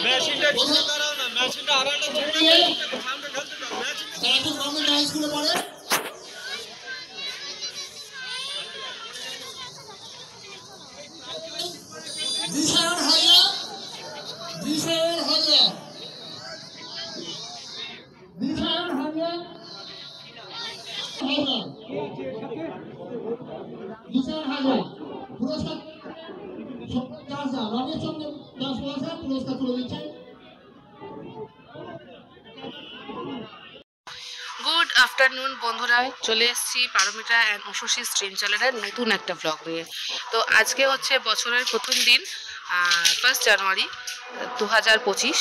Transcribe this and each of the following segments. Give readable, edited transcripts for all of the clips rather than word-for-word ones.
মেশিনটা ঠিক করাও না, মেশিনটা আরেকটা ঠিক করে সামনে ঢালতে দাও। মেশিনটা তারপর গভর্নমেন্ট হাই স্কুলে পড়ে বিশাল হাইয়া বিশাল হাইয়া বিশাল হাইয়া বিশাল হাইয়া পুরস্কার রমেশ চন্দ্র দাস মহাশয় পুরস্কার তুলে দিচ্ছেন। গুড আফটারনুন বন্ধুরা, চলে এসেছি পারমিতা অ্যান্ড উষসী স্ট্রিম চ্যানেলের নতুন একটা ব্লগ নিয়ে। তো আজকে হচ্ছে বছরের প্রথম দিন, 1 জানুয়ারি 2025।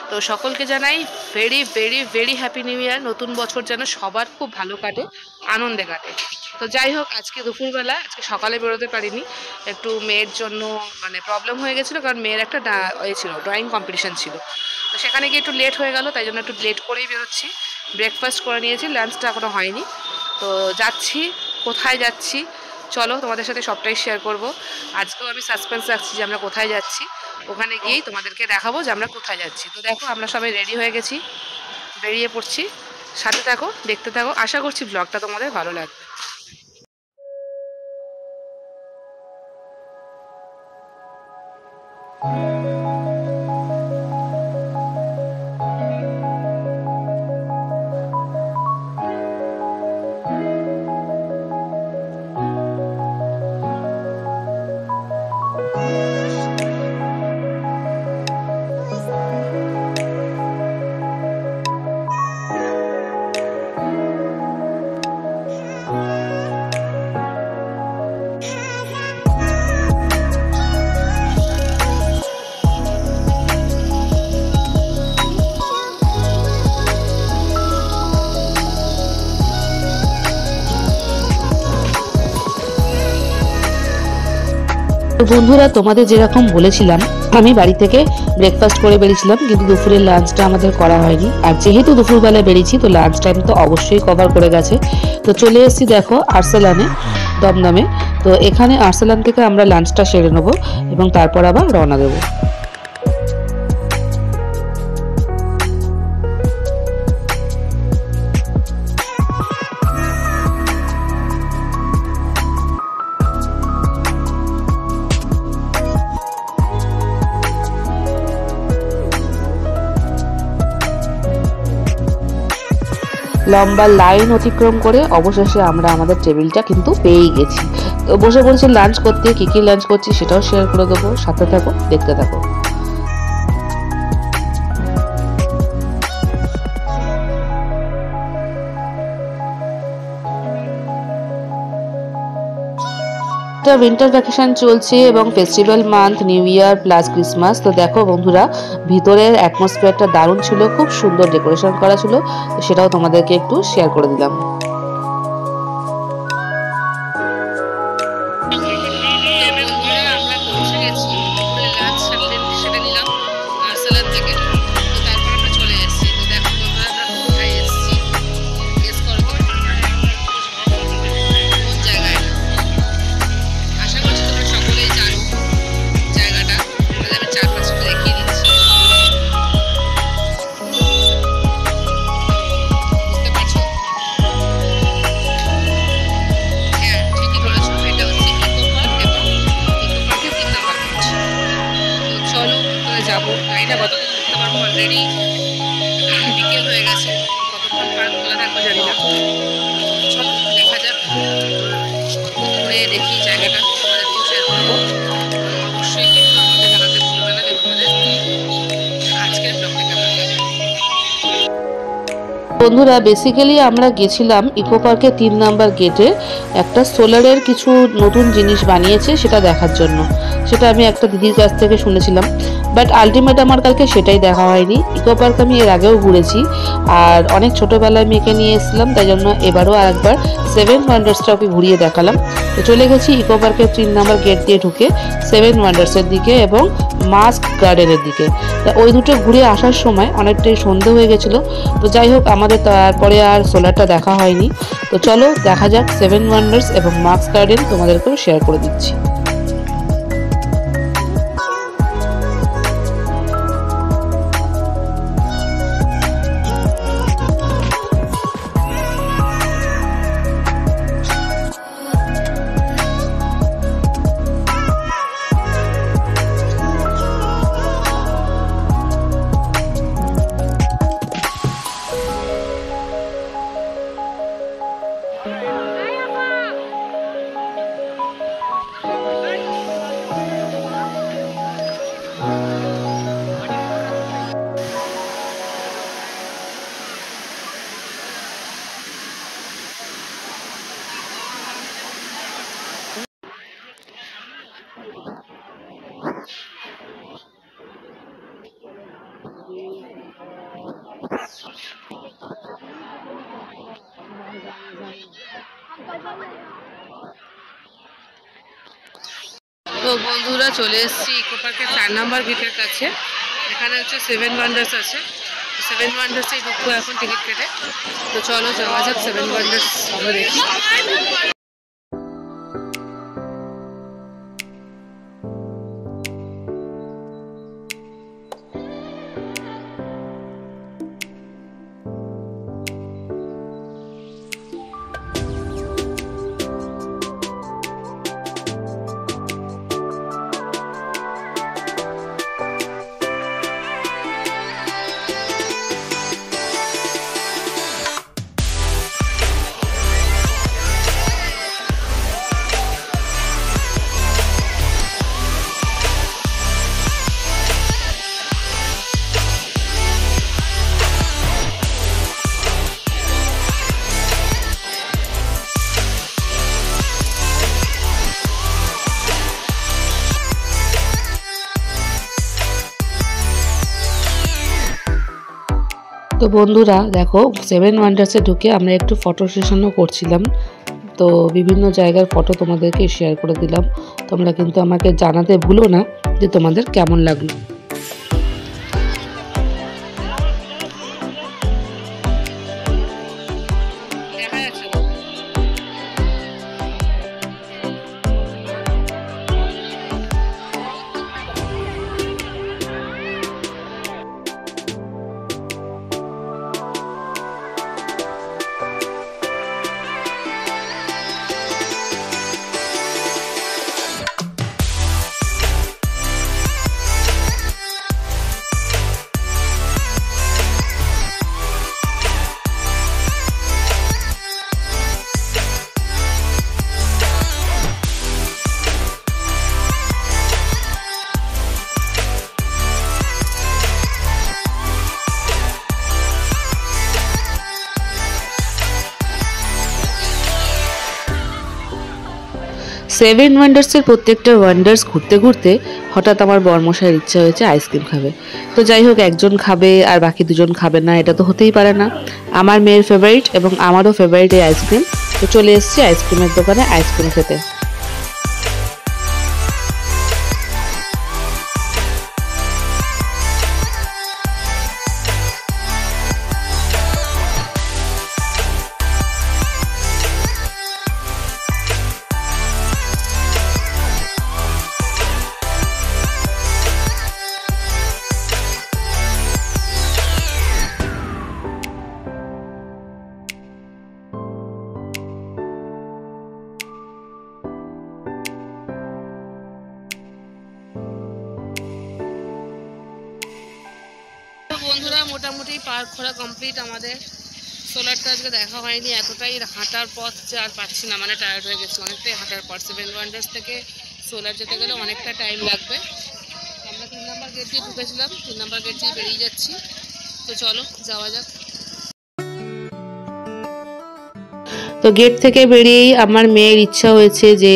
তো সকলকে জানাই very very very happy new year. নতুন বছর যেন সবার খুব ভালো কাটে, আনন্দে কাটে। তো যাই হোক, আজকে দুপুরবেলা, আজকে সকালে বেরোতে পারিনি, একটু মেয়ের জন্য মানে প্রবলেম হয়ে গেছিলো, কারণ মেয়ের একটা ছিল ড্রয়িং কম্পিটিশান ছিল। তো সেখানে গিয়ে একটু লেট হয়ে গেল, তাই জন্য একটু লেট করেই বেরোচ্ছি। ব্রেকফাস্ট করে নিয়েছি, লাঞ্চটা এখনও হয়নি। তো যাচ্ছি, কোথায় যাচ্ছি চলো তোমাদের সাথে সবটাই শেয়ার করব। আজকেও আমি সাসপেন্স রাখছি যে আমরা কোথায় যাচ্ছি, ওখানে গিয়েই তোমাদেরকে দেখাবো যে আমরা কোথায় যাচ্ছি। তো দেখো, আমরা সবাই রেডি হয়ে গেছি, বেরিয়ে পড়ছি। সাথে থাকো, দেখতে থাকো, আশা করছি ব্লগটা তোমাদের ভালো লাগবে। বন্ধুরা, তোমাদের যেরকম বলেছিলাম, আমি বাড়ি থেকে ব্রেকফাস্ট করে বেরিয়েছিলাম, কিন্তু দুপুরের লাঞ্চটা আমাদের করা হয়নি। আর যেহেতু দুপুরবেলায় বেরিয়েছি, তো লাঞ্চ টাইম তো অবশ্যই কভার করে গেছে। তো চলে এসেছি দেখো আরসালানে, দমদমে। তো এখানে আরসালান থেকে আমরা লাঞ্চটা সেরে নেবো এবং তারপর আবার রওনা দেবো। লম্বা লাইন অতিক্রম করে অবশেষে আমরা আমাদের টেবিলটা কিন্তু পেয়েই গেছি। তো বসে পড়েছি লাঞ্চ করতে। কি লাঞ্চ করছি সেটাও শেয়ার করে দেবো, সাথে থাকো, দেখতে থাকো। উইন্টার ভ্যাকেশন চলছে এবং festival month, new year plus Christmas. তো দেখো বন্ধুরা, ভিতরের অ্যাটমসফিয়ারটা দারুণ ছিল, খুব সুন্দর ডেকোরেশন করা ছিল। তো সেটাও তোমাদেরকে একটু শেয়ার করে দিলাম। অলরেডি বিকেল হয়ে গেছে, কতক্ষণ পার্ক খোলা থাকবে জানি না। চলো দেখা যাক, ঘুরে দেখি জায়গাটা, তোমাদেরকেও শেয়ার করবো। অবশ্যই কিন্তু আমাদের জানাতে ভুলবে না যে তোমাদের আজকের ব্লগটা কেমন লাগে। বন্ধুরা, বেসিক্যালি আমরা গেছিলাম ইকো পার্কের 3 নাম্বার গেটে একটা সোলারের কিছু নতুন জিনিস বানিয়েছে সেটা দেখার জন্য। সেটা আমি একটা দিদির কাছ থেকে শুনেছিলাম, বাট আলটিমেট আমার কালকে সেটাই দেখা হয়নি। ইকো পার্ক আমি এর আগেও ঘুরেছি, আর অনেক ছোটোবেলায় মেয়েকে নিয়ে এসেছিলাম, তাই জন্য এবারও আরেকবার 7 ওয়ান্ডার্সটা ওকে ঘুরিয়ে দেখালাম। তো চলে গেছি ইকো পার্কের 3 নাম্বার গেট দিয়ে ঢুকে 7 ওয়ান্ডার্সের দিকে এবং মাস্ক গার্ডেনের দিকে। তা ওই দুটো ঘুরে আসার সময় অনেকটাই সন্ধে হয়ে গেছিলো। তো যাই হোক, আমাদের তবে তারপরে আর সোলারটা দেখা হয়নি। তো চলো দেখা যাক সেভেন ওয়ান্ডার্স এবং মার্কস গার্ডেন তোমাদেরকেও শেয়ার করে দিচ্ছি। তো বন্ধুরা চলে এসেছি ইকো পার্কের 4 নম্বর গেটের কাছে। এখানে হচ্ছে সেভেন ওয়ান্ডার্স আছে। সেভেন ওয়ান্ডার্সে ঢুকবো এখন টিকিট কেটে। তো চলো যাওয়া যাক সেভেন ওয়ান্ডার্স আমরা দেখি। তো বন্ধুরা দেখো সেভেন ওয়ান্ডার্সে ঢুকে আমরা একটু ফটো সেশনও করছিলাম। তো বিভিন্ন জায়গার ফটো তোমাদেরকে শেয়ার করে দিলাম। তোমরা কিন্তু আমাকে জানাতে ভুলো না যে তোমাদের কেমন লাগলো। সেভেন ওয়ান্ডার্সের প্রত্যেকটা ওয়ান্ডার্স ঘুরতে ঘুরতে হঠাৎ আমার বরমশাইয়ের ইচ্ছা হয়েছে আইসক্রিম খাবে। তো যাই হোক একজন খাবে আর বাকি দুজন খাবে না, এটা তো হতেই পারে না। আমার মেয়ের ফেভারিট এবং আমারও ফেভারিট এই আইসক্রিম। তো চলে এসেছি আইসক্রিমের দোকানে আইসক্রিম খেতে। বন্ধুরা মোটামুটি পার্ক ঘোরা কমপ্লিট আমাদের। সোলারটা আজকে দেখা হয়নি, এতটাই হাঁটার পথ যে আর পাচ্ছি না, মানে টায়ার্ড হয়ে গেছি অনেকটাই হাঁটার পর। সেভেন ওয়ান্ডার্স থেকে সোলার যেতে গেলে অনেকটা টাইম লাগবে। আমরা 3 নম্বর গেট দিয়ে ঢুকেছিলাম, 3 নম্বর গেট দিয়ে বেরিয়ে যাচ্ছি। তো চলো যাওয়া যাক। তো গেট থেকে বেরিয়েই আমার মেয়ের ইচ্ছা হয়েছে যে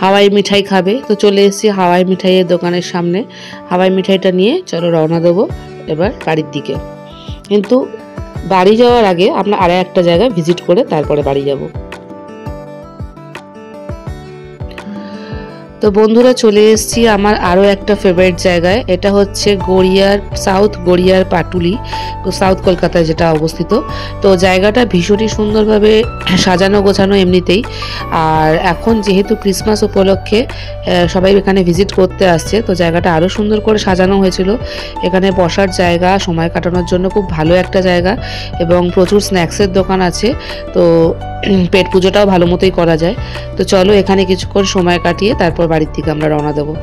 হাওয়াই মিঠাই খাবে। তো চলে এসেছি হাওয়াই মিঠাইয়ের দোকানের সামনে। হাওয়াই মিঠাইটা নিয়ে চলো রওনা দেবো এবার বাড়ির দিকে। কিন্তু বাড়ি যাওয়ার আগে আমরা আরো একটা জায়গায় ভিজিট করে তারপরে বাড়ি যাব। তো বন্ধুরা চলে এসেছি আমার আরও একটা ফেভারিট জায়গায়। এটা হচ্ছে গড়িয়ার, সাউথ গড়িয়ার পাটুলি, সাউথ কলকাতায় যেটা অবস্থিত। তো জায়গাটা ভীষণই সুন্দরভাবে সাজানো গোছানো এমনিতেই। আর এখন যেহেতু ক্রিসমাস উপলক্ষে সবাই এখানে ভিজিট করতে আসছে, তো জায়গাটা আরও সুন্দর করে সাজানো হয়েছিল। এখানে বসার জায়গা, সময় কাটানোর জন্য খুব ভালো একটা জায়গা এবং প্রচুর স্ন্যাক্সের দোকান আছে। তো পেট পুজোটাও ভালো মতোই করা যায়। তো চলো এখানে কিছুক্ষণ সময় কাটিয়ে তারপর বাড়ির থেকে আমরা রওনা দেবো।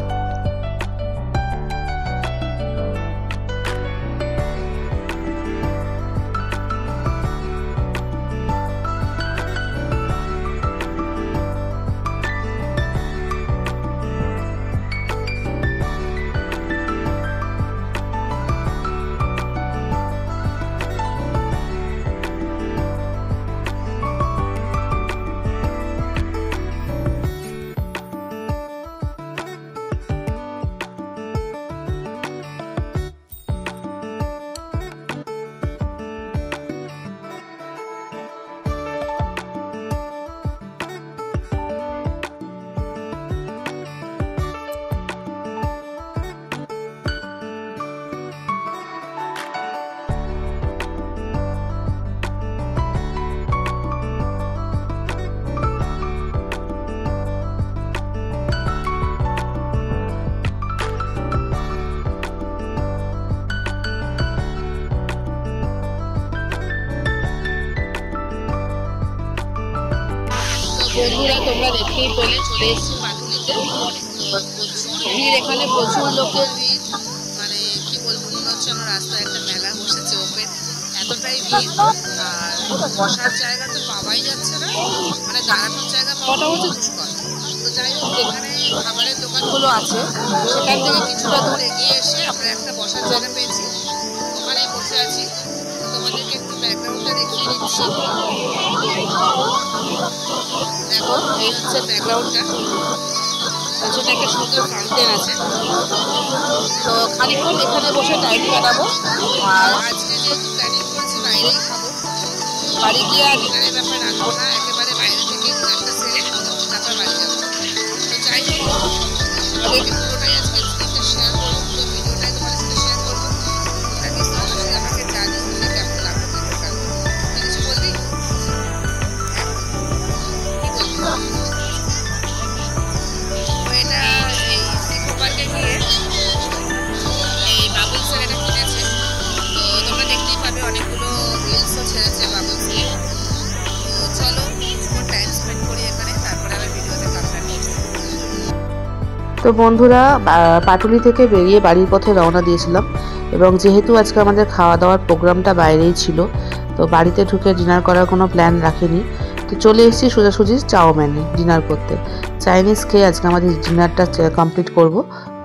বন্ধুরা তোমরা দেখতেই পেলে চলে এসেছি পাটুলিতে। প্রচুর ভিড় এখানে, প্রচুর লোকের ভিড়, মানে কি বলবো, মনে হচ্ছে আমার রাস্তায় একটা মেলা বসেছে ওপেন, এতটাই ভিড়। আর বসার জায়গা তো পাওয়াই যাচ্ছে না, মানে দাঁড়ানোর জায়গা পাওয়াটা হচ্ছে দুষ্কর। তো যাই হোক, যেখানে খাবারের দোকানগুলো আছে সেখান থেকে কিছুটা দূর এগিয়ে এসে আমরা একটা বসার জায়গা পেয়েছি, ওখানেই বসে আছি। তোমাদেরকে একটু ব্যাকগ্রাউন্ডটা দেখিয়ে দিচ্ছি। দেখো, এই হচ্ছে ব্যাকগ্রাউন্ডটা, পেছনে একটা সুন্দর ফাউন্টেন আছে। তো খানিকক্ষণ এখানে বসে টাইম কাটাবো। আর আজকে যেহেতু প্ল্যানিং করেছি বাইরেই খাবো, বাড়ি গিয়ে আর ডিনারের ব্যাপার রাখবো না, একেবারে বাইরে থেকে ডিনারটা সেরে তারপর বাড়ি যাবো। তো যাই হোক, আমাদেরকে পুরোটাই আজকে স্ক্রিনটা শেয়ার করবো, পুরো ভিডিওটাই তোমাদের সাথে শেয়ার করবো। তোমরা কিন্তু অবশ্যই আমাকে জানিও যে কেমন লাগলো ভিডিওটা। কিছু বলবি? এটা এই ইকো পার্কে গিয়ে এই বাবলসের এটা কিনেছে। তো তোমরা দেখতেই পাবে অনেকগুলো রিলসও ছেড়েছে বাবলস নিয়ে। তো চলো কিছুক্ষণ টাইম স্পেন্ড করি এখানে, তারপরে আমি ভিডিওতে কামব্যাক করছি। তো বন্ধুরা, পাটুলি থেকে বেরিয়ে বাড়ির পথে রওনা দিয়েছিলাম এবং যেহেতু আজকে আমাদের খাওয়া দাওয়ার প্রোগ্রামটা বাইরেই ছিল, তো বাড়িতে ঢুকে ডিনার করার কোনো প্ল্যান রাখিনি। তো চলে এসেছি সোজাসুজি চাউমিনে ডিনার করতে। চাইনিজ খেয়ে আজকে আমাদের ডিনারটা কমপ্লিট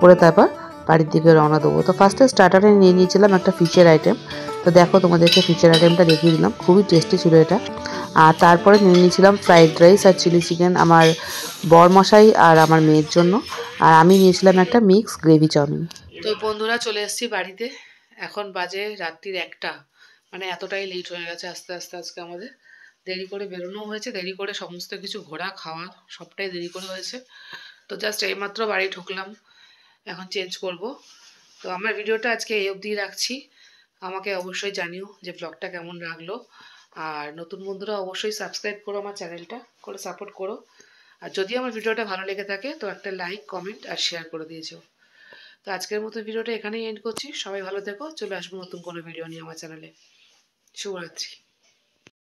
করে তারপর বাড়ির দিকে রওনা দেবো। তো ফার্স্টে স্টার্টারে নিয়ে নিয়েছিলাম একটা ফিশের আইটেম। তো দেখো তোমাদেরকে ফিশের আইটেমটা দেখিয়ে দিলাম, খুবই টেস্টি ছিল এটা। আর তারপরে নিয়ে নিয়েছিলাম ফ্রাইড রাইস আর চিলি চিকেন আমার বরমশাই আর আমার মেয়ের জন্য। আর আমি নিয়েছিলাম একটা মিক্স গ্রেভি চাউমিন। তো বন্ধুরা চলে এসেছি বাড়িতে, এখন বাজে রাত্রির 1টা, মানে এতটাই লেট হয়ে গেছে আস্তে আস্তে। আজকে আমাদের দেরি করে বেরোনো হয়েছে, দেরি করে সমস্ত কিছু ঘোরা খাওয়া সবটাই দেরি করে হয়েছে। তো জাস্ট এইমাত্র বাড়ি ঢুকলাম, এখন চেঞ্জ করব। তো আমার ভিডিওটা আজকে এই অবধি রাখছি। আমাকে অবশ্যই জানিও যে ব্লগটা কেমন লাগলো। আর নতুন বন্ধুরা অবশ্যই সাবস্ক্রাইব করো আমার চ্যানেলটা, করে সাপোর্ট করো। আর যদি আমার ভিডিওটা ভালো লেগে থাকে তো একটা লাইক, কমেন্ট আর শেয়ার করে দিয়েছো। তো আজকের মতো ভিডিওটা এখানেই এন্ড করছি। সবাই ভালো থেকো, চলে আসবো নতুন কোনো ভিডিও নিয়ে আমার চ্যানেলে। শুভরাত্রি।